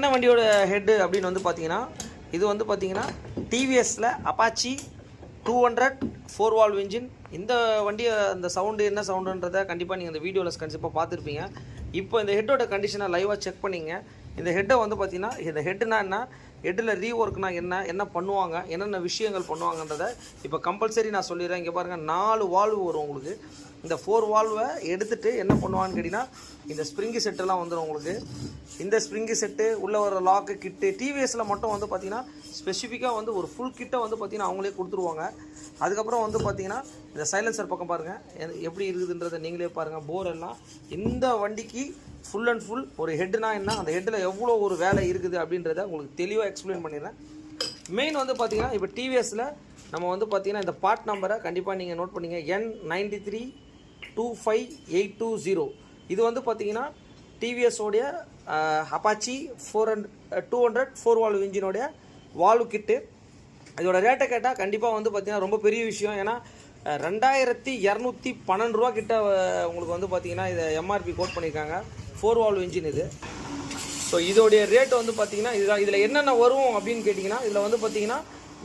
என்ன வண்டியோட ஹெட்டு அப்படின்னு வந்து பார்த்தீங்கன்னா, இது வந்து பார்த்தீங்கன்னா டிவிஎஸில் அப்பாச்சி 200 4 வால்வ் இன்ஜின். இந்த வண்டியை அந்த சவுண்டு என்ன சவுண்டுன்றதை கண்டிப்பாக நீங்கள் இந்த வீடியோவில் கண்டிப்பாக பார்த்துருப்பீங்க. இப்போ இந்த ஹெட்டோட கண்டிஷனை லைவாக செக் பண்ணிங்க. இந்த ஹெட்டை வந்து பார்த்தீங்கன்னா, இந்த ஹெட்டுனா என்ன, ஹெட்டில் ரீஒர்க்னா என்ன பண்ணுவாங்க, என்னென்ன விஷயங்கள் பண்ணுவாங்கன்றதை இப்போ கம்பல்சரி நான் சொல்லிடுறேன். இங்கே பாருங்கள், 4 வால்வு வரும் உங்களுக்கு. இந்த 4 வால்வை எடுத்துகிட்டு என்ன பண்ணுவான்னு கேட்டிங்கன்னா, இந்த ஸ்ப்ரிங்கு செட்டெல்லாம் வந்துடும் உங்களுக்கு. இந்த ஸ்ப்ரிங்கு செட்டு உள்ளே வர லாக்கு கிட்டு டிவிஎஸில் மட்டும் வந்து பார்த்திங்கன்னா ஸ்பெசிஃபிக்காக வந்து ஒரு ஃபுல் கிட்டை வந்து பார்த்திங்கன்னா அவங்களே கொடுத்துருவாங்க. அதுக்கப்புறம் வந்து பார்த்திங்கன்னா இந்த சைலன்சர் பக்கம் பாருங்கள் எப்படி இருக்குதுன்றதை நீங்களே பாருங்கள். போர் எல்லாம் இந்த வண்டிக்கு ஃபுல் அண்ட் ஃபுல் ஒரு ஹெட்னா என்ன, அந்த ஹெட்டில் எவ்வளோ ஒரு வேலை இருக்குது அப்படின்றத உங்களுக்கு தெளிவாக எக்ஸ்பிளைன் பண்ணிடுறேன். மெயின் வந்து பார்த்திங்கன்னா இப்போ டிவிஎஸில் நம்ம வந்து பார்த்திங்கன்னா இந்த பார்ட் நம்பரை கண்டிப்பாக நீங்கள் நோட் பண்ணிங்க, N9325820. இது வந்து பார்த்திங்கன்னா டிவிஎஸோடைய அப்பாச்சி 200 4 வால்வ் இன்ஜினோடைய வால்வ் கிட்டு. இதோட ரேட்டை கேட்டால் கண்டிப்பாக வந்து பார்த்திங்கன்னா ரொம்ப பெரிய விஷயம். ஏன்னா 2212 ரூபா கிட்ட உங்களுக்கு வந்து பார்த்திங்கன்னா இதை எம்ஆர்பி கோட் பண்ணியிருக்காங்க. 4 வால்வ் இன்ஜின் இது. ஸோ இதோடைய ரேட் வந்து பார்த்திங்கன்னா இதில் என்னென்ன வரும் அப்படின்னு கேட்டிங்கன்னா, இதில் வந்து பார்த்திங்கன்னா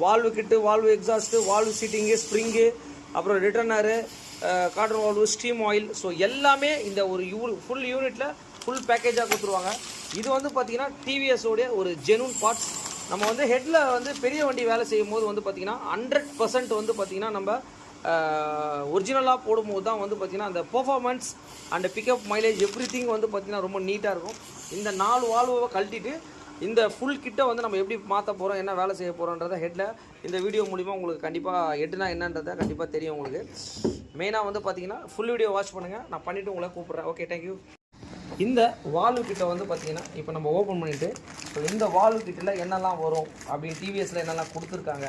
valve kit, valve exhaust, valve seating, spring, அப்புறம் retainer, cotton valve, steam oil, so எல்லாமே இந்த ஒரு ஃபுல் யூனிட்டில் ஃபுல் பேக்கேஜாக கொடுத்துருவாங்க. இது வந்து பார்த்திங்கன்னா டிவிஎஸோடைய ஒரு ஜெனூன் பார்ட்ஸ். நம்ம வந்து ஹெட்டில் வந்து பெரிய வண்டி வேலை செய்யும் போது வந்து பார்த்திங்கன்னா 100% வந்து பார்த்திங்கன்னா நம்ம ஒரிஜினலாக போடும்போது தான் வந்து பார்த்திங்கன்னா அந்த performance and pickup mileage everything வந்து பார்த்திங்கன்னா ரொம்ப நீட்டாக இருக்கும். இந்த 4 வால்வை கழட்டிட்டு இந்த ஃபுல் கிட்டை வந்து நம்ம எப்படி மாற்ற போகிறோம், என்ன வேலை செய்ய போகிறோன்றதை ஹெட்டில் இந்த வீடியோ மூலிமா உங்களுக்கு கண்டிப்பாக ஹெட்னா என்னன்றதை கண்டிப்பாக தெரியும் உங்களுக்கு. மெயினாக வந்து பார்த்திங்கன்னா ஃபுல் வீடியோ வாட்ச் பண்ணுங்கள். நான் பண்ணிவிட்டு உங்களை கூப்பிட்றேன். Okay, thank you. இந்த வால்வு கிட்ட வந்து பார்த்திங்கன்னா இப்போ நம்ம ஓப்பன் பண்ணிவிட்டு இந்த வால்வு கிட்டில் என்னெல்லாம் வரும் அப்படின்னு டிவிஎஸில் என்னெல்லாம் கொடுத்துருக்காங்க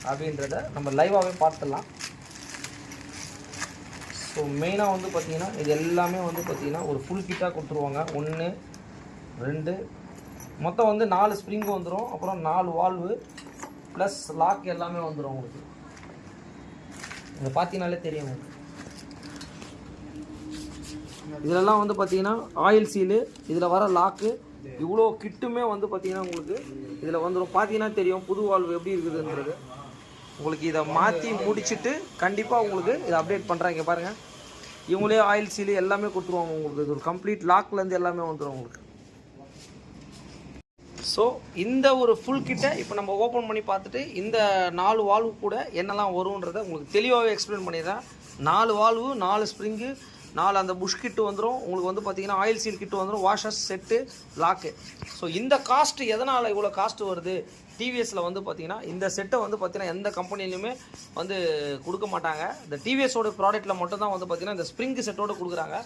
அப்படின்றத நம்ம லைவாகவே பார்த்துடலாம். ஸோ மெயினாக வந்து பார்த்திங்கன்னா இது எல்லாமே வந்து பார்த்திங்கன்னா ஒரு ஃபுல் கிட்டாக கொடுத்துருவாங்க. 1 2 மொத்தம் வந்து 4 ஸ்ப்ரிங்கு வந்துடும். அப்புறம் 4 வால்வு ப்ளஸ் லாக் எல்லாமே வந்துடும் உங்களுக்கு. இதை பார்த்தீங்கனாலே தெரியும் உங்களுக்கு. இதிலெல்லாம் வந்து பார்த்திங்கன்னா ஆயில் சீலு, இதில் வர லாக்கு, இவ்வளோ கிட்டுமே வந்து பார்த்திங்கன்னா உங்களுக்கு இதில் வந்துடும். பார்த்தீங்கன்னா தெரியும் புது வால்வு எப்படி இருக்குதுன்றது உங்களுக்கு. இதை மாற்றி முடிச்சுட்டு கண்டிப்பாக உங்களுக்கு இதை அப்டேட் பண்ணுறாங்க. பாருங்கள், இவங்களே ஆயில் சீலு எல்லாமே கொடுத்துருவாங்க உங்களுக்கு. இது ஒரு கம்ப்ளீட் லாக்லேருந்து எல்லாமே வந்துடும் உங்களுக்கு. ஸோ இந்த ஒரு ஃபுல் கிட்டை இப்போ நம்ம ஓப்பன் பண்ணி பார்த்துட்டு இந்த 4 வால்வு கூட என்னெல்லாம் வரும்ன்றதை உங்களுக்கு தெளிவாகவே எக்ஸ்பிளைன் பண்ணிடுறேன். 4 வால்வு, 4 ஸ்ப்ரிங்கு, 4 அந்த புஷ் கிட்டு வந்துடும் உங்களுக்கு. வந்து பார்த்திங்கன்னா ஆயில் சீல் கிட்டு வந்துடும், வாஷர்ஸ் செட்டு, லாக்கு. ஸோ இந்த காஸ்ட்டு எதனால் இவ்வளோ காஸ்ட்டு வருது டிவிஎஸில் வந்து பார்த்திங்கன்னா, இந்த செட்டை வந்து பார்த்திங்கன்னா எந்த கம்பெனிலையுமே வந்து கொடுக்க மாட்டாங்க. இந்த டிவிஎஸோட ப்ராடக்ட்டில் மட்டும்தான் வந்து பார்த்திங்கன்னா இந்த ஸ்ப்ரிங்கு செட்டோடு கொடுக்குறாங்க.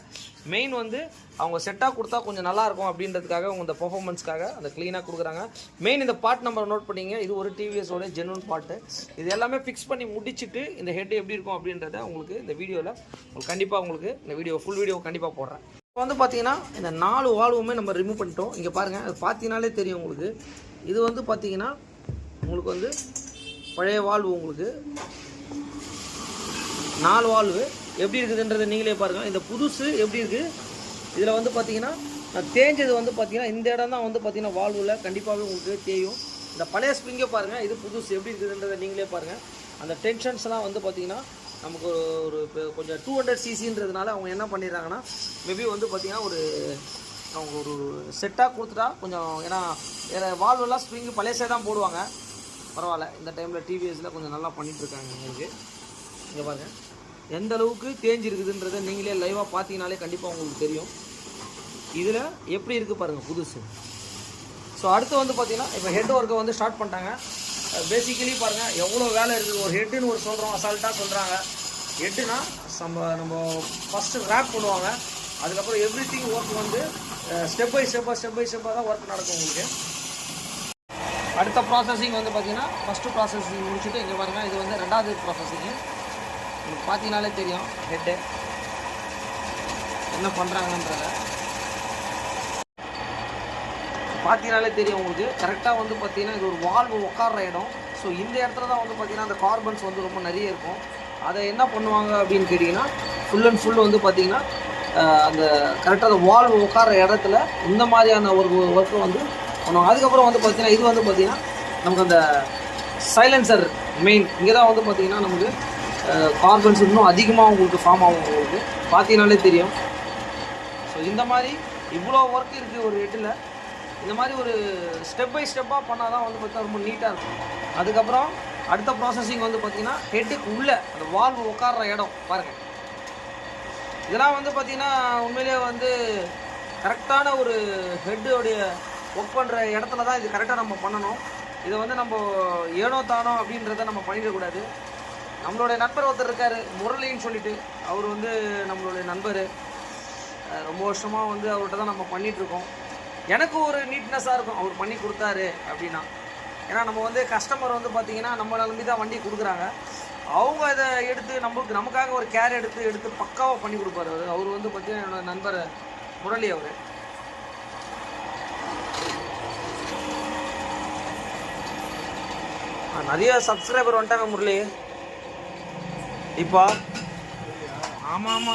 மெயின் வந்து அவங்க செட்டாக கொடுத்தா கொஞ்சம் நல்லாயிருக்கும் அப்படின்றதுக்காக அவங்க இந்த பர்ஃபார்மன்ஸ்க்காக அந்த க்ளீனாக கொடுக்குறாங்க. மெயின் இந்த பார்ட் நம்பர் நோட் பண்ணிங்க, இது ஒரு டிவிஎஸோட ஜென்வன் பார்ட்டு. இது எல்லாமே ஃபிக்ஸ் பண்ணி முடிச்சுட்டு இந்த ஹெட் எப்படி இருக்கும் அப்படின்றத உங்களுக்கு இந்த வீடியோவில் உங்களுக்கு கண்டிப்பாக உங்களுக்கு இந்த வீடியோ ஃபுல் வீடியோ கண்டிப்பாக போடுறேன். இப்போ வந்து பார்த்திங்கன்னா இந்த 4 வால்வுமே நம்ம ரிமூவ் பண்ணிட்டோம். இங்கே பாருங்கள், அது பார்த்தீங்கனாலே தெரியும் உங்களுக்கு. இது வந்து பார்த்திங்கன்னா உங்களுக்கு வந்து பழைய வால்வு. உங்களுக்கு 4 வால்வு எப்படி இருக்குதுன்றதை நீங்களே பாருங்கள். இந்த புதுசு எப்படி இருக்குது, இதில் வந்து பார்த்திங்கன்னா தேஞ்சது வந்து பார்த்திங்கன்னா இந்த இடம் தான் வந்து பார்த்திங்கன்னா வால்வில் கண்டிப்பாகவே உங்களுக்கு தேயும். இந்த பழைய ஸ்ப்ரிங்கே பாருங்கள், இது புதுசு எப்படி இருக்குதுன்றதை நீங்களே பாருங்கள். அந்த டென்ஷன்ஸ்லாம் வந்து பார்த்திங்கன்னா நமக்கு ஒரு கொஞ்சம் 200 cc-ன்றதுனால அவங்க என்ன பண்ணிடுறாங்கன்னா மேபி வந்து பார்த்திங்கன்னா அவங்க ஒரு செட்டாக கொடுத்துட்டா கொஞ்சம், ஏன்னா வால்வெல்லாம் ஸ்ப்ரிங்கு பழையசே தான் போடுவாங்க. பரவாயில்ல, இந்த டைமில் டிவிஎஸில் கொஞ்சம் நல்லா பண்ணிகிட்ருக்காங்க உங்களுக்கு. இங்கே பாருங்கள் எந்த அளவுக்கு தேஞ்சிருக்குதுன்றதை நீங்களே லைவாக பார்த்தீங்கனாலே கண்டிப்பாக உங்களுக்கு தெரியும். இதில் எப்படி இருக்குது பாருங்கள் புதுசு. ஸோ அடுத்து வந்து பார்த்திங்கன்னா இப்போ ஹெட் ஒர்க்கை வந்து ஸ்டார்ட் பண்ணிட்டாங்க. பேசிக்கலி பாருங்கள் எவ்வளோ வேலை இருக்குது. ஒரு ஹெட்டுன்னு ஒரு சொல்கிறோம், அசால்ட்டாக சொல்கிறாங்க. ஹெட்டுனா நம்ம ஃபஸ்ட்டு ரேப் பண்ணுவாங்க. அதுக்கப்புறம் எவ்ரிதிங் ஒர்க் வந்து ஸ்டெப் பை ஸ்டெப்பாக தான் ஒர்க் நடக்கும் உங்களுக்கு. அடுத்த ப்ராசஸிங் வந்து பார்த்திங்கன்னா ஃபஸ்ட்டு ப்ராசஸிங் முடிச்சுட்டு இங்கே பாருங்கள், இது வந்து 2வது ப்ராசஸிங்கு. உங்களுக்கு பார்த்தீங்கனாலே தெரியும் ஹெட்டு என்ன பண்ணுறாங்கன்றத பார்த்தீங்கனாலே தெரியும் உங்களுக்கு. கரெக்டாக வந்து பார்த்திங்கன்னா இது ஒரு வால்வு உட்கார்ற இடம். ஸோ இந்த இடத்துல தான் வந்து பார்த்திங்கன்னா அந்த கார்பன்ஸ் வந்து ரொம்ப நிறைய இருக்கும். அதை என்ன பண்ணுவாங்க அப்படின்னு கேட்டிங்கன்னா ஃபுல் அண்ட் ஃபுல் வந்து பார்த்திங்கன்னா அந்த கரெக்டாக அந்த வால்வு உட்கார இடத்துல இந்த மாதிரியான ஒரு ஒர்க்கை வந்து பண்ணுவாங்க. அதுக்கப்புறம் வந்து பார்த்தீங்கன்னா இது வந்து பார்த்தீங்கன்னா நமக்கு அந்த சைலன்சர் மெயின் இங்கே தான் வந்து பார்த்தீங்கன்னா நமக்கு கார்பன்ஸ் இன்னும் அதிகமாக உங்களுக்கு ஃபார்ம் ஆகும். உங்களுக்கு பார்த்தீங்கன்னாலே தெரியும். ஸோ இந்த மாதிரி இவ்வளோ ஒர்க் இருக்குது ஒரு ஹெட்டில். இந்த மாதிரி ஒரு ஸ்டெப் பை ஸ்டெப்பாக பண்ணால் தான் வந்து பார்த்தீங்கன்னா ரொம்ப நீட்டாக இருக்கும். அதுக்கப்புறம் அடுத்த ப்ராசஸிங் வந்து பார்த்திங்கன்னா ஹெட்டுக்கு உள்ளே அந்த வால்வு உட்கார்ற இடம் பாருங்கள். இதெல்லாம் வந்து பார்த்திங்கன்னா உண்மையிலேயே வந்து கரெக்டான ஒரு ஹெட்டோடைய ஒர்க் பண்ணுற இடத்துல தான் இது கரெக்டாக நம்ம பண்ணணும். இதை வந்து நம்ம ஏனோ தானோ அப்படின்றத நம்ம பண்ணிடக்கூடாது. நம்மளுடைய நண்பர் ஒருத்தர் இருக்கார் முரளின்னு சொல்லிட்டு, அவர் வந்து நம்மளுடைய நண்பர். ரொம்ப வருஷமாக வந்து அவர்கிட்ட தான் நம்ம பண்ணிகிட்ருக்கோம். எனக்கு ஒரு நீட்னஸாக இருக்கும் அவர் பண்ணி கொடுத்தாரு அப்படின்னா. ஏன்னா நம்ம வந்து கஸ்டமர் வந்து பார்த்திங்கன்னா நம்ம நம்பி தான் வண்டி கொடுக்குறாங்க. அவங்க இதை எடுத்து நமக்காக ஒரு கேர் எடுத்து பக்காவாக பண்ணி கொடுப்பாரு. அவர் வந்து பார்த்திங்கன்னா என்னோட நண்பர் முரளி. அவர் நிறைய சப்ஸ்கிரைபர் வந்துட்டாங்க முரளி இப்போ. ஆமாம்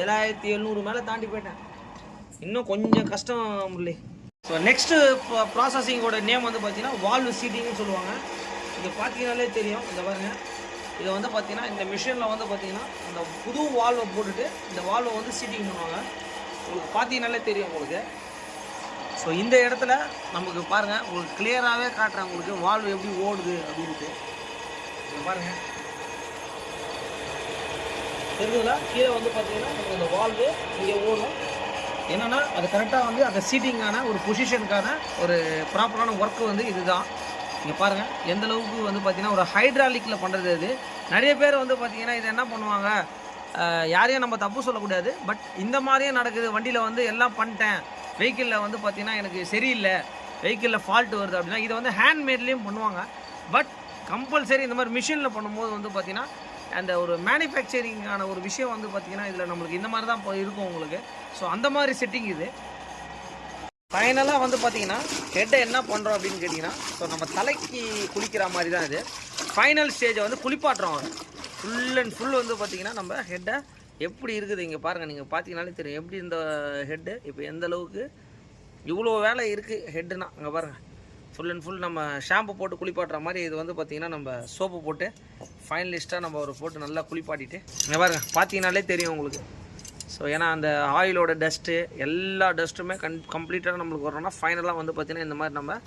7700 மேலே தாண்டி போயிட்டேன். இன்னும் கொஞ்சம் கஷ்டம் முரளி. ஸோ நெக்ஸ்ட்டு ப்ராசஸிங்கோட நேம் வந்து பார்த்தீங்கன்னா வால்வு சீட்டிங்னு சொல்லுவாங்க. இங்கே பார்த்தீங்கன்னாலே தெரியும். இந்த பாருங்கள், இதை வந்து பார்த்தீங்கன்னா இந்த மிஷினில் வந்து பார்த்தீங்கன்னா இந்த புது வால்வை போட்டுட்டு இந்த வால்வை வந்து சீட்டிங் பண்ணுவாங்க. உங்களுக்கு பார்த்தீங்கன்னாலே தெரியும் உங்களுக்கு. ஸோ இந்த இடத்துல நமக்கு பாருங்கள், உங்களுக்கு கிளியராகவே காட்டுறேன் உங்களுக்கு வால்வு எப்படி ஓடுது அப்படின்ட்டு. இங்கே பாருங்கள் தெரியுதுங்களா? கீழே வந்து பார்த்தீங்கன்னா நமக்கு இந்த வால்வு இங்கே ஓடும். என்னென்னா அது கரெக்டாக வந்து அந்த சீட்டிங்கான ஒரு பொசிஷனுக்கான ஒரு ப்ராப்பரான ஒர்க்கு வந்து இதுதான். இங்கே பாருங்கள் எந்த அளவுக்கு வந்து பார்த்திங்கன்னா ஒரு ஹைட்ராலிக்கில் பண்ணுறது. இது நிறைய பேர் வந்து பார்த்திங்கன்னா இது என்ன பண்ணுவாங்க, யாரையும் நம்ம தப்பு சொல்லக்கூடாது, பட் இந்த மாதிரியே நடக்குது. வண்டியில் வந்து எல்லாம் பண்ணிட்டேன், வெஹிக்கிளில் வந்து பார்த்திங்கன்னா எனக்கு சரியில்லை, வெஹிக்கிளில் ஃபால்ட்டு வருது அப்படின்னா இதை வந்து ஹேண்ட்மேட்லேயும் பண்ணுவாங்க. பட் கம்பல்சரி இந்த மாதிரி மிஷினில் பண்ணும்போது வந்து பார்த்திங்கன்னா அந்த ஒரு மேனுஃபேக்சரிங்கான ஒரு விஷயம் வந்து பார்த்திங்கன்னா இதில் நம்மளுக்கு இந்த மாதிரி தான் இருக்கும் உங்களுக்கு. ஸோ அந்த மாதிரி செட்டிங் இது. ஃபைனலாக வந்து பார்த்திங்கன்னா ஹெட்டை என்ன பண்ணுறோம் அப்படின்னு கேட்டிங்கன்னா, ஸோ நம்ம தலைக்கு குளிக்கிற மாதிரி தான் இது. ஃபைனல் ஸ்டேஜை வந்து குளிப்பாட்டுறோம். ஃபுல் அண்ட் ஃபுல் வந்து பார்த்திங்கன்னா நம்ம ஹெட்டை எப்படி இருக்குது இங்கே பாருங்கள். நீங்கள் பார்த்தீங்கன்னாலே தெரியும் எப்படி இந்த ஹெட்டு இப்போ எந்த அளவுக்கு இவ்வளோ வேலை இருக்குது ஹெட்டுனா. அங்கே பாருங்கள் ஃபுல் அண்ட் ஃபுல் நம்ம ஷாம்பு போட்டு குளிப்பாட்டுற மாதிரி இது வந்து பார்த்திங்கன்னா நம்ம சோப்பு போட்டு ஃபைனலிஸ்ட்டாக நம்ம ஒரு போட்டு நல்லா குளிப்பாட்டிட்டு இங்கே பாருங்கள் பார்த்தீங்கன்னாலே தெரியும் உங்களுக்கு. ஸோ ஏன்னா அந்த ஆயிலோட டஸ்ட்டு எல்லா டஸ்ட்டுமே கம்ப்ளீட்டாக நம்மளுக்கு வரோம்னா ஃபைனலாக வந்து பார்த்திங்கன்னா இந்த மாதிரி நம்ம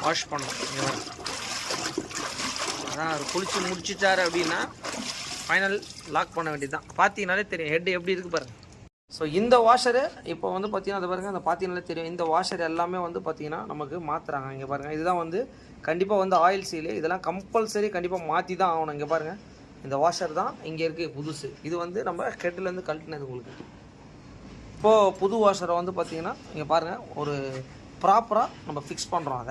வாஷ் பண்ணணும். இங்கே பாருங்கள், அதான் அவர் குளித்து முடிச்சிட்டாரு அப்படின்னா ஃபைனல் லாக் பண்ண வேண்டியது தான். பார்த்தீங்கன்னாலே தெரியும் ஹெட் எப்படி இருக்குது பாருங்கள். ஸோ இந்த வாஷரு இப்போ வந்து பார்த்திங்கன்னா அதை பாருங்கள், அந்த பார்த்தீங்கன்னாலே தெரியும் இந்த வாஷர் எல்லாமே வந்து பார்த்திங்கன்னா நமக்கு மாற்றுறாங்க. இங்கே பாருங்கள் இதுதான் வந்து கண்டிப்பாக வந்து ஆயில் சீலு, இதெல்லாம் கம்பல்சரி கண்டிப்பாக மாற்றி தான் ஆகணும். இங்கே பாருங்கள் இந்த வாஷர் தான் இங்கே இருக்குது புதுசு. இது வந்து நம்ம ஹெட்லேருந்து கழட்டினது உங்களுக்கு. இப்போது புது வாஷரை வந்து பார்த்திங்கன்னா இங்கே பாருங்கள் ஒரு ப்ராப்பராக நம்ம ஃபிக்ஸ் பண்ணுறோம்.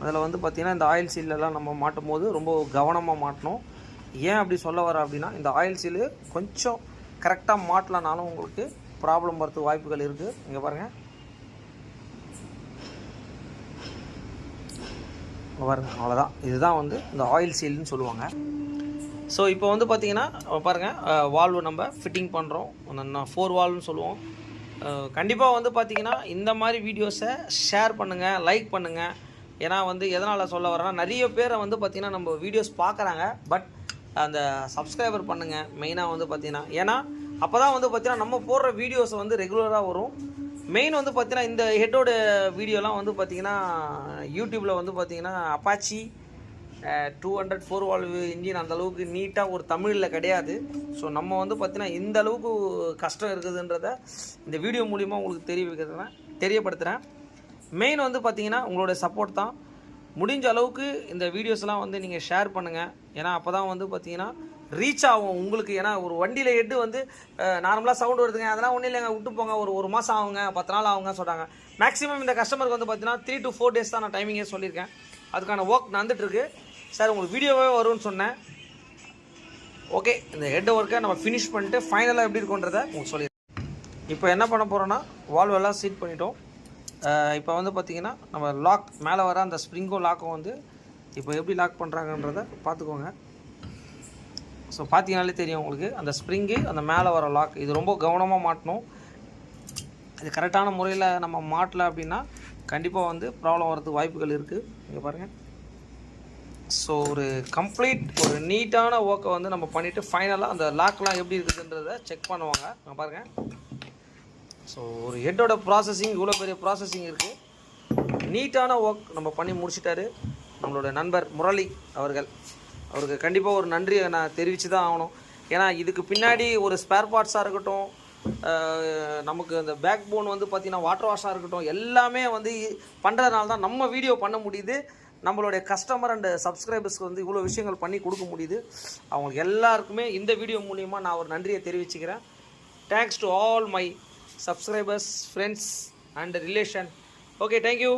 அதில் வந்து பார்த்திங்கன்னா இந்த ஆயில் சீலெல்லாம் நம்ம மாட்டும் போது ரொம்ப கவனமாக மாட்டணும். ஏன் அப்படி சொல்ல வர அப்படின்னா இந்த ஆயில் சீலு கொஞ்சம் கரெக்டாக மாட்டலனாலும் உங்களுக்கு ப்ராப்ளம் வரதுக்கு வாய்ப்புகள் இருக்குது. இங்கே பாருங்கள் பாருங்கள் அவ்வளோதான். இதுதான் வந்து இந்த ஆயில் சீல்னு சொல்லுவாங்க. ஸோ இப்போ வந்து பார்த்திங்கன்னா பாருங்கள் வால்வு நம்ம ஃபிட்டிங் பண்ணுறோம். 4 வால்வ்னு சொல்லுவோம். கண்டிப்பாக வந்து பார்த்திங்கன்னா இந்த மாதிரி வீடியோஸை ஷேர் பண்ணுங்கள், லைக் பண்ணுங்கள். ஏன்னா வந்து எதனால் சொல்ல வரேன்னா நிறைய பேரை வந்து பார்த்திங்கன்னா நம்ம வீடியோஸ் பார்க்குறாங்க, பட் அந்த சப்ஸ்கிரைபர் பண்ணுங்கள் மெயினாக வந்து பார்த்திங்கன்னா. ஏன்னா அப்போ தான் வந்து பார்த்திங்கன்னா நம்ம போடுற வீடியோஸ் வந்து ரெகுலராக வரும். மெயின் வந்து பார்த்திங்கன்னா இந்த ஹெட்டோட வீடியோலாம் வந்து பார்த்திங்கன்னா யூடியூப்பில் வந்து பார்த்திங்கன்னா அப்பாச்சி 200 4 வால்வு இன்ஜின் அந்தளவுக்கு நீட்டாக ஒரு தமிழில் கிடையாது. ஸோ நம்ம வந்து பார்த்திங்கன்னா இந்த அளவுக்கு கஷ்டம் இருக்குதுன்றத இந்த வீடியோ மூலிமா உங்களுக்கு தெரியப்படுத்துகிறேன். மெயின் வந்து பார்த்திங்கன்னா உங்களோட சப்போர்ட் தான். முடிஞ்ச அளவுக்கு இந்த வீடியோஸ்லாம் வந்து நீங்கள் ஷேர் பண்ணுங்கள். ஏன்னா அப்போ தான் வந்து பார்த்திங்கன்னா ரீச் ஆகும் உங்களுக்கு. ஏன்னா ஒரு வண்டியில் ஹெட்டு வந்து நார்மலாக சவுண்டு வருதுங்க, அதெல்லாம் ஒன்றும் இல்லைங்க விட்டு போங்க, ஒரு மாதம் ஆகுங்க, 10 நாள் ஆகுங்க சொல்கிறாங்க. மேக்ஸிமம் இந்த கஸ்டமருக்கு வந்து பார்த்திங்கன்னா 3 to 4 days தான் நான் டைமிங்கே சொல்லியிருக்கேன். அதுக்கான ஒர்க் நடந்துகிட்ருக்கு. சார் உங்களுக்கு வீடியோவே வரும்னு சொன்னேன். ஓகே, இந்த ஹெட் ஒர்க்கை நம்ம ஃபினிஷ் பண்ணிட்டு ஃபைனலாக எப்படி இருக்குன்றதை உங்களுக்கு சொல்லிடுறேன். இப்போ என்ன பண்ண போகிறோன்னா வால்வ் எல்லாம் சீட் பண்ணிட்டோம். இப்போ வந்து பார்த்திங்கன்னா நம்ம லாக் மேலே வர அந்த ஸ்ப்ரிங்கும் லாக்கும் வந்து இப்போ எப்படி லாக் பண்ணுறாங்கன்றதை பார்த்துக்கோங்க. ஸோ பார்த்தீங்கனாலே தெரியும் உங்களுக்கு அந்த ஸ்ப்ரிங்கு அந்த மேலே வர லாக் இது ரொம்ப கவனமாக மாட்டணும். இது கரெக்டான முறையில் நம்ம மாட்டலை அப்படின்னா கண்டிப்பாக வந்து ப்ராப்ளம் வரதுக்கு வாய்ப்புகள் இருக்குது. இங்கே பாருங்கள். ஸோ ஒரு கம்ப்ளீட் ஒரு நீட்டான ஒர்க்கை வந்து நம்ம பண்ணிவிட்டு ஃபைனலாக அந்த லாக்லாம் எப்படி இருக்குதுன்றதை செக் பண்ணுவாங்க. நான் பாருங்கள். ஸோ ஒரு ஹெட்டோட ப்ராசஸிங் இவ்வளோ பெரிய ப்ராசஸிங் இருக்குது. நீட்டான ஒர்க் நம்ம பண்ணி முடிச்சிட்டாரு நம்மளோட நண்பர் முரளி அவர்கள். அவருக்கு கண்டிப்பாக ஒரு நன்றியை நான் தெரிவித்து தான் ஆகணும். ஏன்னா இதுக்கு பின்னாடி ஒரு ஸ்பேர் பார்ட்ஸாக இருக்கட்டும், நமக்கு அந்த பேக் போன் வந்து பார்த்திங்கன்னா வாட்டர் வாஷாக இருக்கட்டும், எல்லாமே வந்து பண்ணுறதுனால தான் நம்ம வீடியோ பண்ண முடியுது. நம்மளுடைய கஸ்டமர் அண்ட் சப்ஸ்கிரைபர்ஸ்க்கு வந்து இவ்வளோ விஷயங்கள் பண்ணி கொடுக்க முடியுது. அவங்களுக்கு எல்லாருக்குமே இந்த வீடியோ மூலிமா நான் ஒரு நன்றியை தெரிவிச்சுக்கிறேன். Thanks to all my subscribers, friends and relation. Okay, thank you.